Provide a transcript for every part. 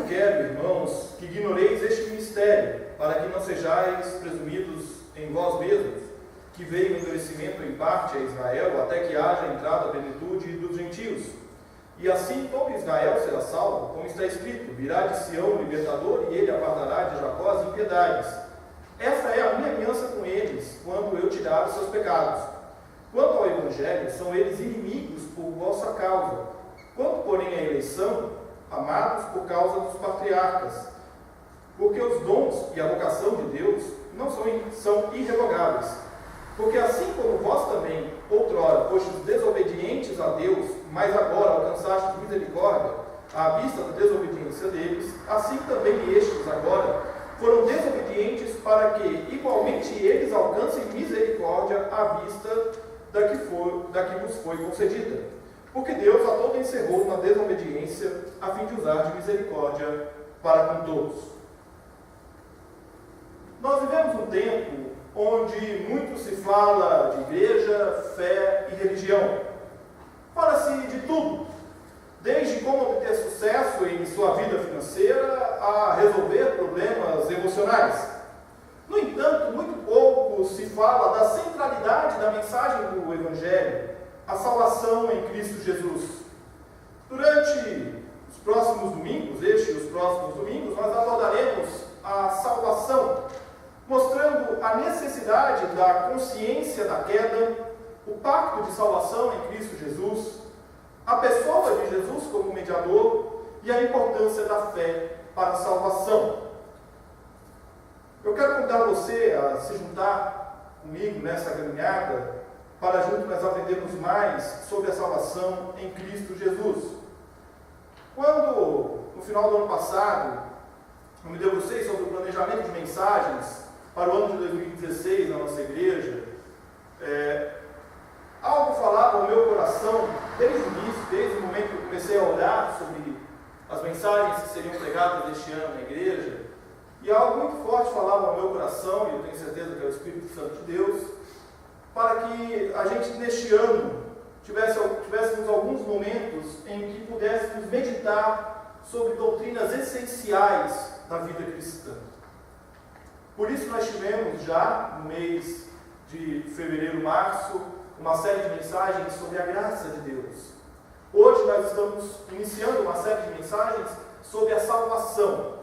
não quero, irmãos, que ignoreis este mistério, para que não sejais presumidos em vós mesmos, que veio o endurecimento em parte a Israel, até que haja entrado a plenitude dos gentios. E assim todo Israel será salvo, como está escrito: virá de Sião o libertador, e ele apartará de Jacó as impiedades. Esta é a minha aliança com eles, quando eu tirar os seus pecados. Quanto ao Evangelho, são eles inimigos por vossa causa. Quanto, porém, à eleição, amados por causa dos patriarcas. Porque os dons e a vocação de Deus não são irrevogáveis. Porque assim como vós também, outrora, fostes desobedientes a Deus, mas agora alcançastes misericórdia à vista da desobediência deles, assim também estes agora foram desobedientes para que, igualmente, eles alcancem misericórdia à vista da que vos foi concedida. Porque Deus a todo encerrou na desobediência, a fim de usar de misericórdia para com todos. Nós vivemos um tempo onde muito se fala de igreja, fé e religião. Fala-se de tudo, desde como obter sucesso em sua vida financeira a resolver problemas emocionais. No entanto, muito pouco se fala da centralidade da mensagem do Evangelho, a salvação em Cristo Jesus. Durante os próximos domingos, nós abordaremos a salvação, mostrando a necessidade da consciência da queda, o pacto de salvação em Cristo Jesus, a pessoa de Jesus como mediador e a importância da fé para a salvação. Eu quero convidar você a se juntar comigo nessa caminhada para juntos nós aprendermos mais sobre a salvação em Cristo Jesus. Quando, no final do ano passado, eu me debrucei sobre o planejamento de mensagens para o ano de 2016 na nossa igreja, algo falava no meu coração, desde o início, desde o momento que eu comecei a orar sobre as mensagens que seriam pregadas este ano na igreja, e algo muito forte falava no meu coração, e eu tenho certeza que é o Espírito Santo de Deus, para que a gente neste ano tivéssemos alguns momentos em que pudéssemos meditar sobre doutrinas essenciais da vida cristã. Por isso nós tivemos já no mês de fevereiro, março, uma série de mensagens sobre a graça de Deus. Hoje nós estamos iniciando uma série de mensagens sobre a salvação.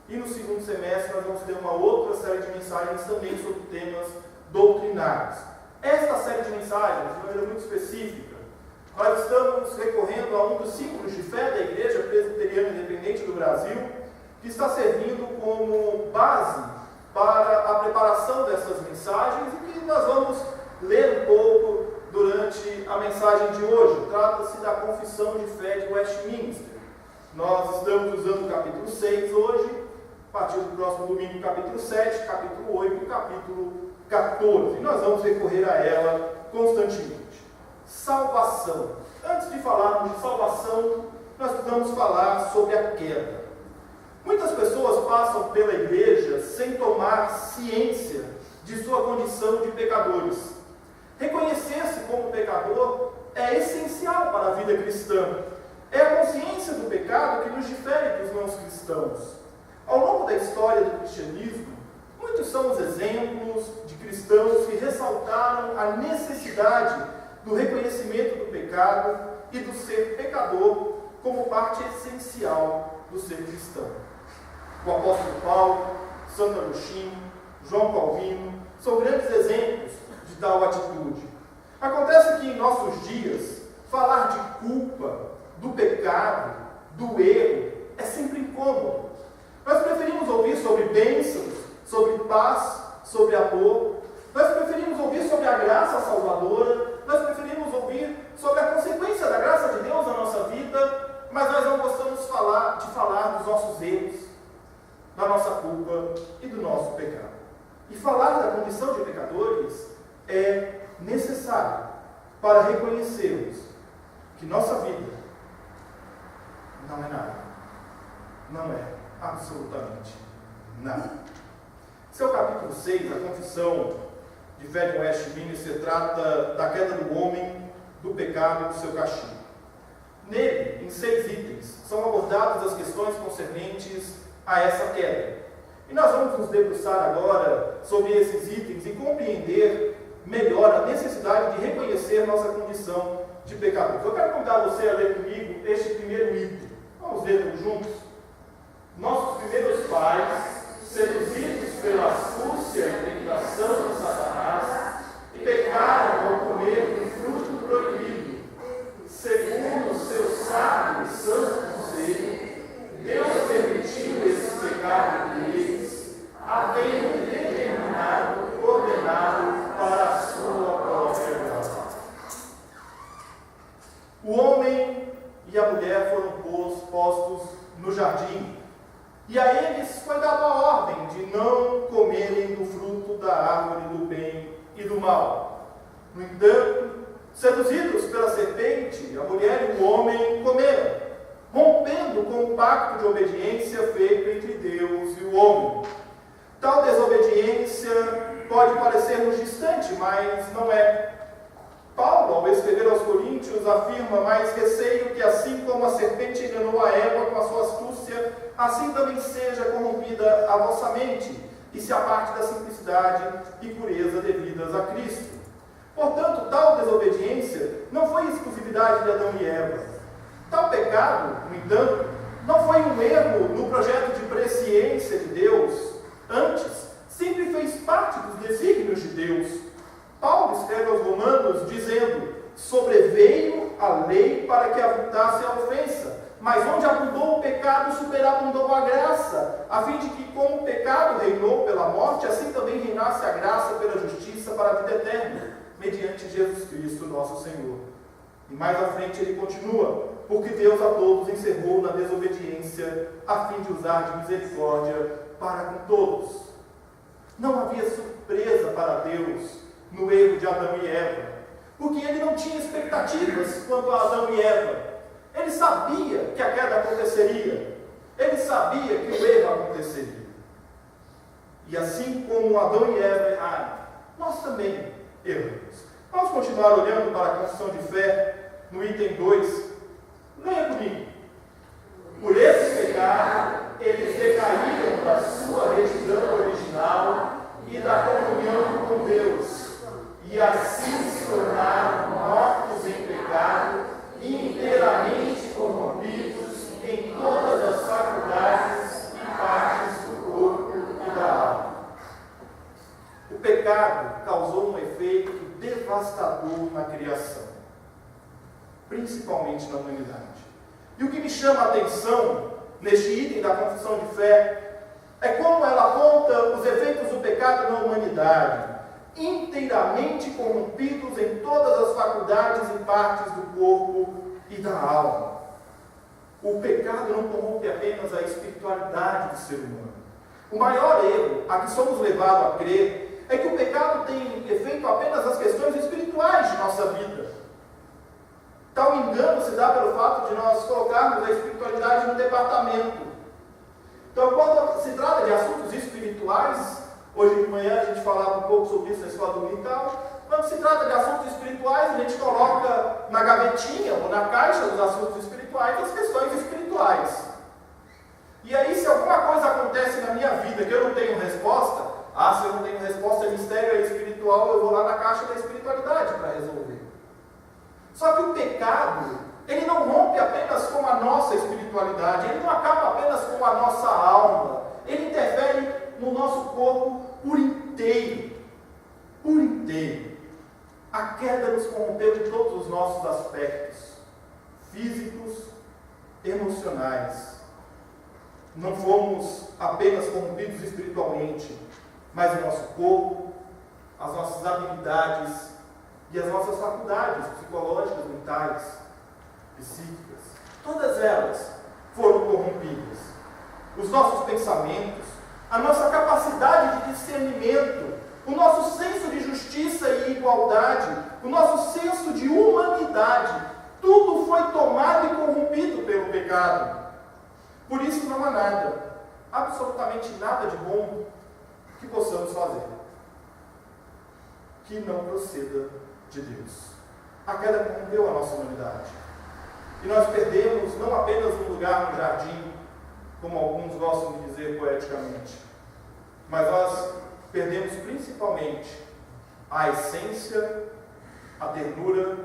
E no segundo semestre nós vamos ter uma outra série de mensagens também sobre temas doutrinários. Esta série de mensagens, de maneira muito específica, nós estamos recorrendo a um dos símbolos de fé da Igreja Presbiteriana Independente do Brasil, que está servindo como base para a preparação dessas mensagens e que nós vamos ler um pouco durante a mensagem de hoje. Trata-se da Confissão de Fé de Westminster. Nós estamos usando o capítulo 6 hoje, a partir do próximo domingo, capítulo 7, capítulo 8 e capítulo 14. E nós vamos recorrer a ela constantemente. Salvação. Antes de falarmos de salvação, nós precisamos falar sobre a queda. Muitas pessoas passam pela igreja sem tomar ciência de sua condição de pecadores. Reconhecer-se como pecador é essencial para a vida cristã. É a consciência do pecado que nos difere dos não cristãos. Ao longo da história do cristianismo, muitos são os exemplos de cristãos que ressaltaram a necessidade do reconhecimento do pecado e do ser pecador como parte essencial do ser cristão. O apóstolo Paulo, Santo Agostinho, João Calvino são grandes exemplos de tal atitude. Acontece que em nossos dias, falar de culpa, do pecado, do erro, é sempre incômodo. Nós preferimos ouvir sobre bênçãos, sobre paz, sobre amor. Nós preferimos ouvir sobre a graça salvadora. Nós preferimos ouvir sobre a consequência da graça de Deus na nossa vida, mas nós não gostamos de falar dos nossos erros, da nossa culpa e do nosso pecado. E falar da condição de pecadores é necessário para reconhecermos que nossa vida não é nada. Não é absolutamente nada. Esse é o capítulo 6, a Confissão de Fé de Westminster, trata da queda do homem, do pecado e do seu castigo. Nele, em 6 itens, são abordadas as questões concernentes a essa queda. E nós vamos nos debruçar agora sobre esses itens e compreender melhor a necessidade de reconhecer nossa condição de pecadores. Eu quero convidar você a ler comigo este primeiro item. Vamos ler todos juntos? Nossos primeiros pais, seduzidos pela astúcia e tentação de Satanás, pecaram ao comer um fruto proibido. Segundo o seu sábio e santo conselho, Deus permitiu esse pecado deles, havendo determinado, ordenado para a sua própria glória. O homem e a mulher foram postos no jardim, e a eles foi dada a ordem de não comerem do fruto da árvore do bem e do mal. No entanto, seduzidos pela serpente, a mulher e o homem comeram, rompendo com o pacto de obediência feito entre Deus e o homem. Tal desobediência pode parecer-nos distante, mas não é. Paulo, ao escrever aos Coríntios, afirma: mais receio que assim como a serpente enganou a Eva com a sua astúcia, assim também seja corrompida a vossa mente, e se aparte da simplicidade e pureza devidas a Cristo. Portanto, tal desobediência não foi exclusividade de Adão e Eva. Tal pecado, no entanto, não foi um erro no projeto de presciência de Deus. Antes, sempre fez parte dos desígnios de Deus. Paulo escreve aos Romanos dizendo: sobreveio a lei para que abundasse a ofensa, mas onde abundou o pecado, superabundou a graça, a fim de que, como o pecado reinou pela morte, assim também reinasse a graça pela justiça para a vida eterna, mediante Jesus Cristo, nosso Senhor. E mais à frente ele continua: porque Deus a todos encerrou na desobediência, a fim de usar de misericórdia para com todos. Não havia surpresa para Deus no erro de Adão e Eva, porque ele não tinha expectativas quanto a Adão e Eva. Ele sabia que a queda aconteceria, ele sabia que o erro aconteceria. E assim como Adão e Eva erraram, nós também erramos. Vamos continuar olhando para a confissão de fé no item 2. Leia comigo. Por esse pecado, eles decaíram da sua retidão original e da comunhão com Deus, e assim se tornaram mortos em pecado e inteiramente corrompidos em todas as faculdades e partes do corpo e da alma. O pecado causou um efeito devastador na criação, principalmente na humanidade. E o que me chama a atenção neste item da confissão de fé é como ela aponta os efeitos do pecado na humanidade, inteiramente corrompidos em todas as faculdades e partes do corpo e da alma. O pecado não corrompe apenas a espiritualidade do ser humano. O maior erro a que somos levados a crer é que o pecado tem efeito apenas nas questões espirituais de nossa vida. Tal engano se dá pelo fato de nós colocarmos a espiritualidade no departamento. Então, quando se trata de assuntos espirituais, hoje de manhã a gente falava um pouco sobre isso na escola dominical, quando se trata de assuntos espirituais, a gente coloca na gavetinha ou na caixa dos assuntos espirituais as questões espirituais. E aí, se alguma coisa acontece na minha vida que eu não tenho resposta, se eu não tenho resposta, é mistério, é espiritual, eu vou lá na caixa da espiritualidade para resolver. Só que o pecado, ele não rompe apenas com a nossa espiritualidade, ele não acaba apenas com a nossa alma, ele interfere no nosso corpo por inteiro. Por inteiro. A queda nos corrompeu de todos os nossos aspectos, físicos, emocionais. Não fomos apenas corrompidos espiritualmente, mas o nosso corpo, as nossas habilidades e as nossas faculdades psicológicas, mentais, psíquicas, todas elas foram corrompidas. Os nossos pensamentos, a nossa capacidade de discernimento, o nosso senso de justiça e igualdade, o nosso senso de humanidade, tudo foi tomado e corrompido pelo pecado. Por isso não há nada, absolutamente nada de bom que possamos fazer que não proceda de Deus. A queda corrompeu a nossa humanidade. E nós perdemos não apenas um lugar no jardim, como alguns gostam de dizer poeticamente, mas nós perdemos principalmente a essência, a ternura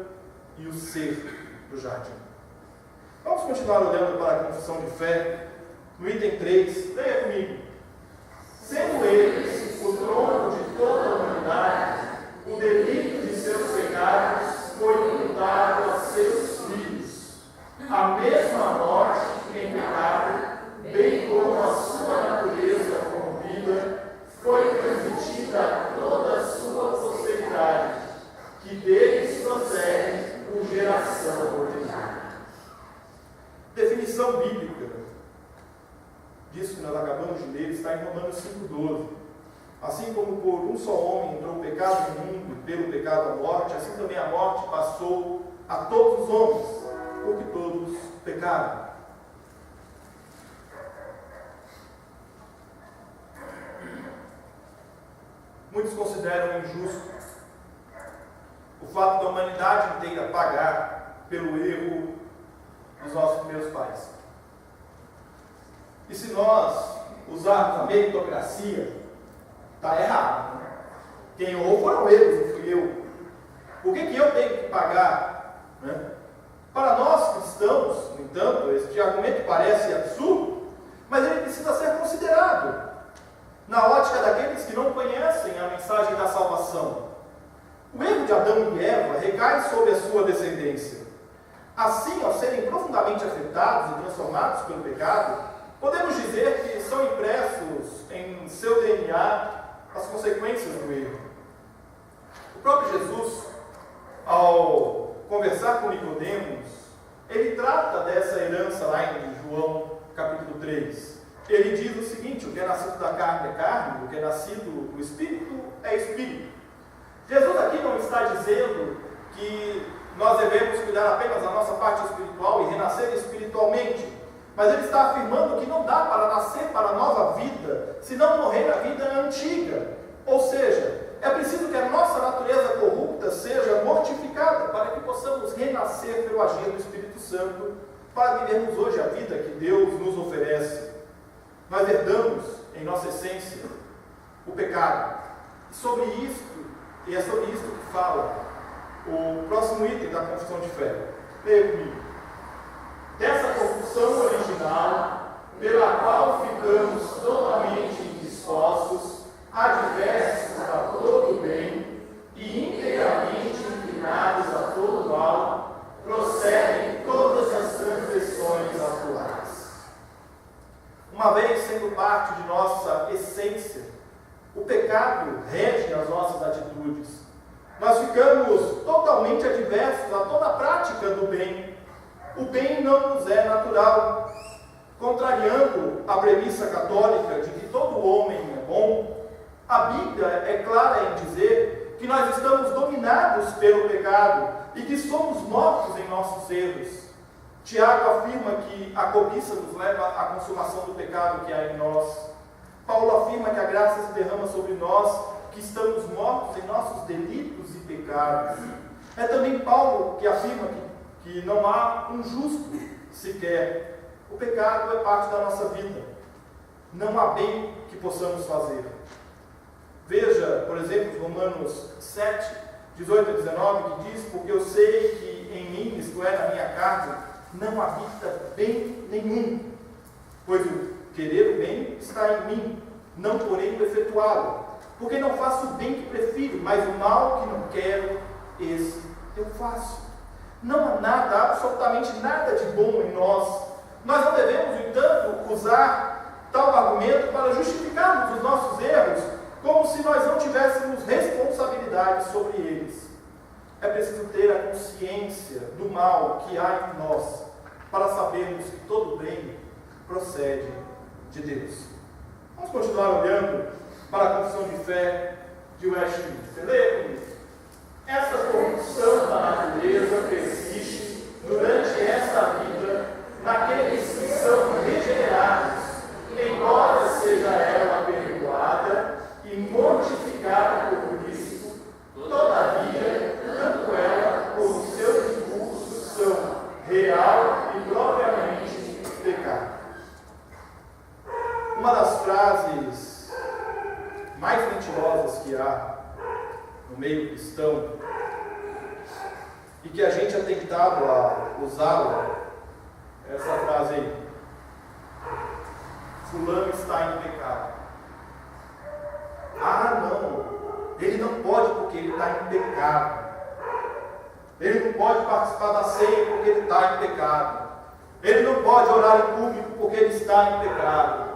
e o ser do jardim. Vamos continuar olhando para a confissão de fé, no item 3, leia comigo. Sendo eles o trono de toda a humanidade, o delito de seus pecados foi imputado a seus filhos. A mesma morte em pecado, bem como a sua natureza corrompida, foi transmitida a toda a sua posteridade, que deles procede por geração ordinária. Definição bíblica disso que nós acabamos de ler está em Romanos 5,12. Assim como por um só homem entrou o pecado no mundo, e pelo pecado a morte, assim também a morte passou a todos os homens, porque todos pecaram. Muitos consideram injusto o fato da humanidade inteira pagar pelo erro dos nossos primeiros pais. E se nós usarmos a meritocracia, está errado. Né? Quem errou foram eles, não fui eu. Por que eu tenho que pagar? Né? Para nós cristãos, no entanto, este argumento parece absurdo, mas ele precisa ser considerado na ótica daqueles que não conhecem a mensagem da salvação. O erro de Adão e Eva recai sobre a sua descendência. Assim, ao serem profundamente afetados e transformados pelo pecado, podemos dizer que são impressos em seu DNA as consequências do erro. O próprio Jesus, ao conversar com Nicodemos, ele trata dessa herança lá em João capítulo 3. Ele diz o seguinte: o que é nascido da carne é carne, o que é nascido do Espírito é Espírito. Jesus aqui não está dizendo que nós devemos cuidar apenas da nossa parte espiritual e renascer espiritualmente, mas ele está afirmando que não dá para nascer para a nova vida se não morrer na vida antiga. Ou seja, é preciso que a nossa natureza corrupta seja mortificada para que possamos renascer pelo agir do Espírito Santo, para vivermos hoje a vida que Deus nos oferece. Nós herdamos em nossa essência o pecado. E é sobre isto que fala o próximo item da confissão de fé. Leia comigo. Dessa confissão original, pela qual ficamos totalmente indispostos, adversos a todo bem e inteiramente inclinados a todo mal, procedem todas as transgressões atuais. Uma vez sendo parte de nossa essência, o pecado rege as nossas atitudes. Nós ficamos totalmente adversos a toda a prática do bem. O bem não nos é natural. Contrariando a premissa católica de que todo homem é bom, a Bíblia é clara em dizer que nós estamos dominados pelo pecado e que somos mortos em nossos erros. Tiago afirma que a cobiça nos leva à consumação do pecado que há em nós. Paulo afirma que a graça se derrama sobre nós, que estamos mortos em nossos delitos e pecados. É também Paulo que afirma que não há um justo sequer. O pecado é parte da nossa vida. Não há bem que possamos fazer. Veja, por exemplo, Romanos 7, 18 a 19, que diz: porque eu sei que em mim, isto é, na minha carne, não habita bem nenhum, pois o querer o bem está em mim, não porém o efetuá-lo. Porque não faço o bem que prefiro, mas o mal que não quero, esse eu faço. Não há nada, absolutamente nada de bom em nós. Nós não devemos, no entanto, usar tal argumento para justificarmos os nossos erros, como se nós não tivéssemos responsabilidade sobre eles. É preciso ter a consciência do mal que há em nós, para sabermos que todo bem procede de Deus. Vamos continuar olhando para a confissão de fé de Westminster. Leia comigo. Essa corrupção da natureza persiste durante esta vida naqueles que são regenerados, embora seja ela perdoada e mortificada por Cristo. Todavia, tanto ela como seus impulsos são real Uma das frases mais mentirosas que há no meio cristão e que a gente é tentado a usá-la é essa frase aí: fulano está em pecado. Ah, não, ele não pode porque ele está em pecado. Ele não pode participar da ceia porque ele está em pecado. Ele não pode orar em público porque ele está em pecado.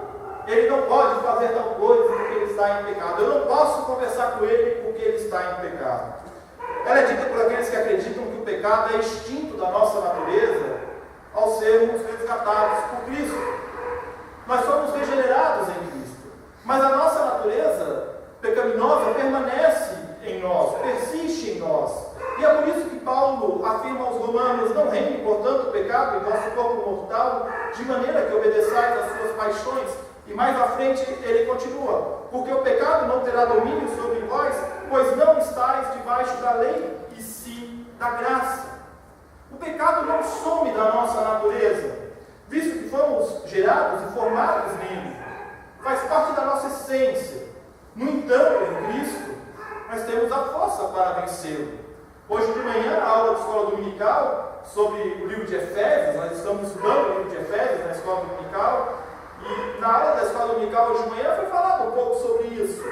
Ele não pode fazer tal coisa porque ele está em pecado. Eu não posso conversar com ele porque ele está em pecado. Ela é dita por aqueles que acreditam que o pecado é extinto da nossa natureza ao sermos resgatados por Cristo. Nós somos regenerados em Cristo, mas a nossa natureza pecaminosa permanece em nós, persiste em nós. E é por isso que Paulo afirma aos romanos: não reine, portanto, o pecado em vosso corpo mortal, de maneira que obedeçais às suas paixões. E mais à frente ele continua: porque o pecado não terá domínio sobre vós, pois não estáis debaixo da lei, e sim da graça. O pecado não some da nossa natureza, visto que fomos gerados e formados nele. Faz parte da nossa essência. No entanto, em Cristo, nós temos a força para vencê-lo. Hoje de manhã, na aula de escola dominical, sobre o livro de Efésios, nós estamos estudando o livro de Efésios na escola dominical, e na aula da escola dominical hoje de manhã foi falado um pouco sobre isso,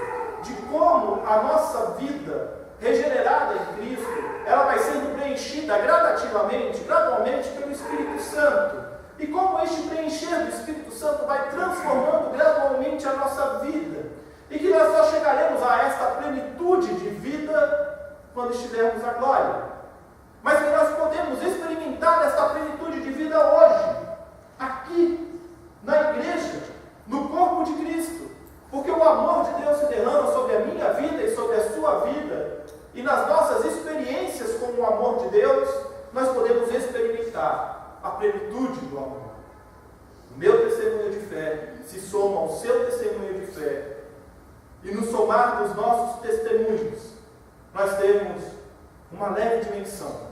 de como a nossa vida regenerada em Cristo, ela vai sendo preenchida gradativamente, gradualmente pelo Espírito Santo. E como este preencher do Espírito Santo vai transformando gradualmente a nossa vida. E que nós só chegaremos a esta plenitude de vida quando estivermos na glória. Mas que nós podemos experimentar esta plenitude de vida hoje, aqui, na igreja, no corpo de Cristo. Porque o amor de Deus se derrama sobre a minha vida e sobre a sua vida. E nas nossas experiências com o amor de Deus, nós podemos experimentar a plenitude do amor. O meu testemunho de fé se soma ao seu testemunho de fé. E no somar dos nossos testemunhos, nós temos uma leve dimensão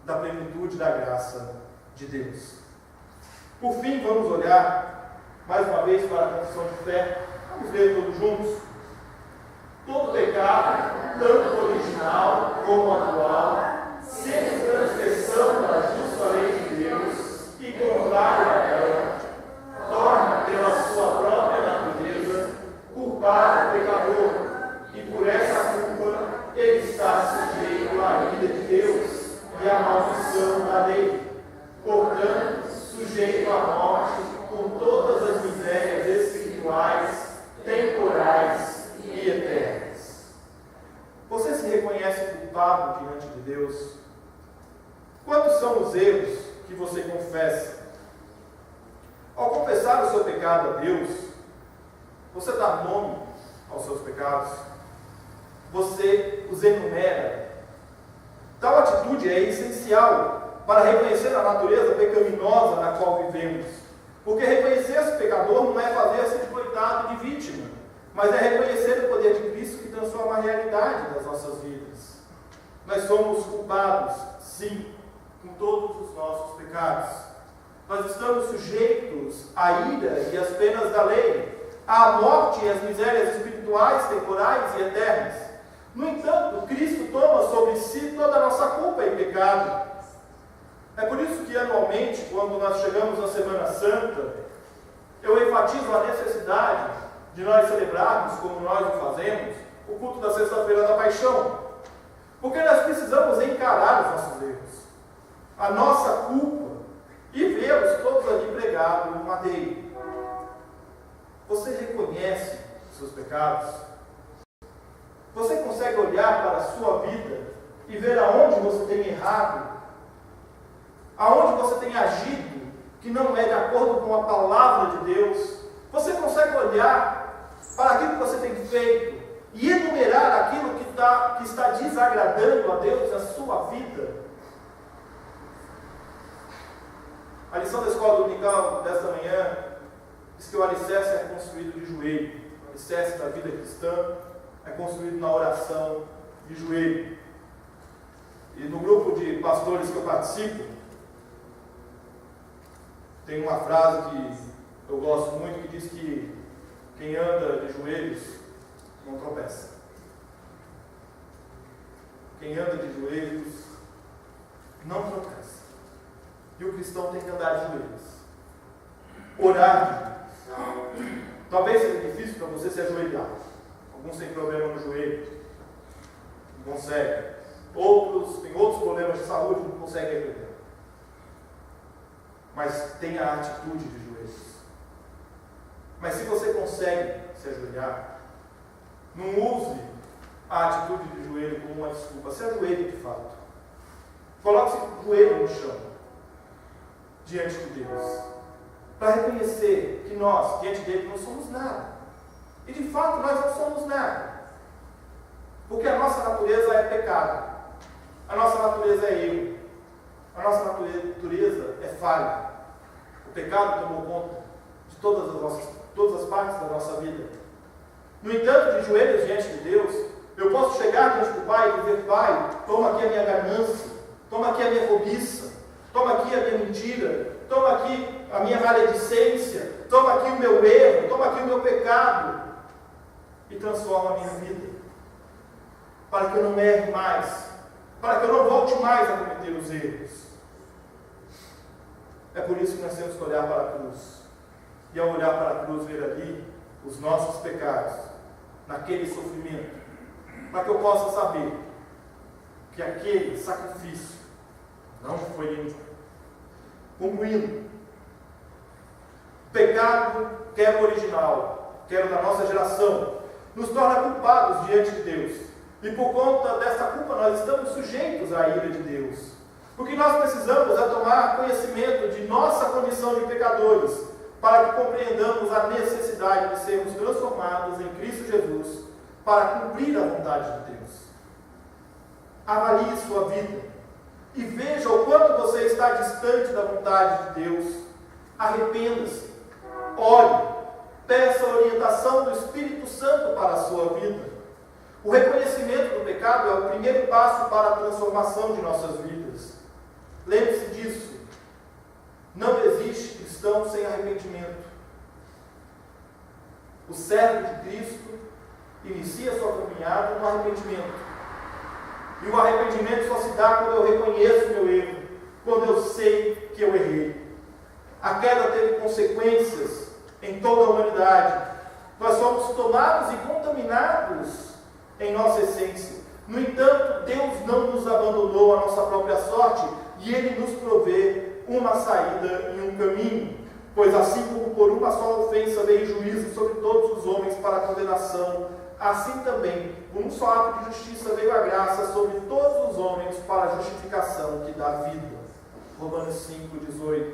da plenitude da graça de Deus. Por fim, vamos olhar mais uma vez para a confissão de fé. Vamos ler todos juntos. Todo pecado, tanto original como atual, sem transgressão da justa lei de Deus e contrário a ela, torna pela sua própria natureza culpado o pecador, e por essa culpa ele está sujeito à ira de Deus e à maldição da lei, portanto, sujeito à morte com todas as misérias espirituais, temporais e eternas. Você se reconhece culpado diante de Deus? Quantos são os erros que você confessa? Ao confessar o seu pecado a Deus, você dá nome aos seus pecados? Você os enumera? Tal atitude é essencial para reconhecer a natureza pecaminosa na qual vivemos. Porque reconhecer-se pecador não é fazer-se de coitado, de vítima, mas é reconhecer o poder de Cristo que transforma a realidade das nossas vidas. Nós somos culpados, sim, com todos os nossos pecados. Nós estamos sujeitos à ira e às penas da lei, à morte e às misérias espirituais, temporais e eternas. No entanto, Cristo toma sobre si toda a nossa culpa e pecado. É por isso que anualmente, quando nós chegamos na Semana Santa, eu enfatizo a necessidade de nós celebrarmos, como nós o fazemos, o culto da Sexta-feira da Paixão. Porque nós precisamos encarar os nossos erros, a nossa culpa, e vê-los todos ali pregados no madeiro. Você reconhece os seus pecados? Você consegue olhar para a sua vida e ver aonde você tem errado? Aonde você tem agido que não é de acordo com a palavra de Deus? Você consegue olhar para aquilo que você tem feito e enumerar aquilo que está desagradando a Deus na sua vida? A lição da escola dominical desta manhã diz que o alicerce é construído de joelho. O alicerce da vida cristã é construído na oração de joelho. E no grupo de pastores que eu participo, tem uma frase que eu gosto muito, que diz que quem anda de joelhos não tropeça. Quem anda de joelhos não tropeça. E o cristão tem que andar de joelhos. Orar de joelhos. Talvez seja difícil para você se ajoelhar. Alguns têm problema no joelho, não conseguem. Outros têm outros problemas de saúde, não conseguem ajoelhar. Mas tenha a atitude de joelhos. Mas se você consegue se ajoelhar, não use a atitude de joelho como uma desculpa. Se ajoelhe de fato. Coloque-se o joelho no chão, diante de Deus, para reconhecer que nós, diante dele, não somos nada. E de fato nós não somos nada. Porque a nossa natureza é pecado. A nossa natureza é erro. A nossa natureza é falha. O pecado tomou conta de todas as partes da nossa vida. No entanto, de joelhos diante de Deus, eu posso chegar diante do Pai e dizer: Pai, toma aqui a minha ganância, toma aqui a minha cobiça, toma aqui a minha mentira, toma aqui a minha maledicência, toma aqui o meu erro, toma aqui o meu pecado, e transforma a minha vida, para que eu não erre mais, para que eu não volte mais a cometer os erros. É por isso que nós temos que olhar para a cruz, e ao olhar para a cruz, ver ali os nossos pecados, naquele sofrimento, para que eu possa saber que aquele sacrifício não foi limpo. Concluindo, pecado, quer o original, quer o da nossa geração, nos torna culpados diante de Deus. E por conta dessa culpa nós estamos sujeitos à ira de Deus. O que nós precisamos é tomar conhecimento de nossa condição de pecadores, para que compreendamos a necessidade de sermos transformados em Cristo Jesus, para cumprir a vontade de Deus. Avalie sua vida e veja o quanto você está distante da vontade de Deus. Arrependa-se, ore, peça a orientação do Espírito Santo para a sua vida. O reconhecimento do pecado é o primeiro passo para a transformação de nossas vidas. Lembre-se disso. Não existe cristão sem arrependimento. O servo de Cristo inicia sua caminhada no arrependimento. E o arrependimento só se dá quando eu reconheço meu erro, quando eu sei que eu errei. A queda teve consequências em toda a humanidade. Nós somos tomados e contaminados em nossa essência. No entanto, Deus não nos abandonou à nossa própria sorte, e Ele nos provê uma saída e um caminho. Pois assim como por uma só ofensa veio juízo sobre todos os homens para a condenação, assim também, por um só ato de justiça veio a graça sobre todos os homens para a justificação que dá vida. Romanos 5,18.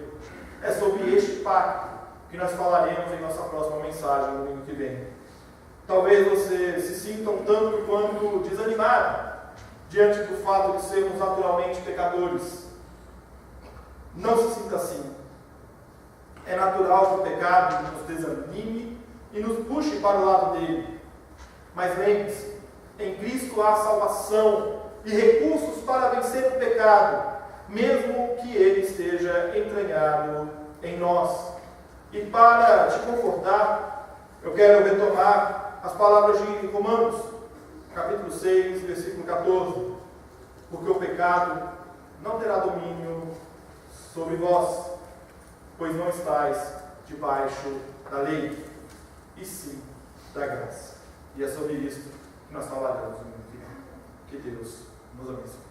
É sobre este pacto que nós falaremos em nossa próxima mensagem no domingo que vem. Talvez você se sinta um tanto quanto desanimado diante do fato de sermos naturalmente pecadores. Não se sinta assim. É natural que o pecado nos desanime e nos puxe para o lado dele. Mas lembre-se, em Cristo há salvação e recursos para vencer o pecado, mesmo que ele esteja entranhado em nós. E para te confortar, eu quero retomar as palavras de Romanos, capítulo 6, versículo 14. Porque o pecado não terá domínio sobre vós, pois não estáis debaixo da lei, e sim da graça. E é sobre isso que nós falaremos no domingo que vem. Que Deus nos abençoe.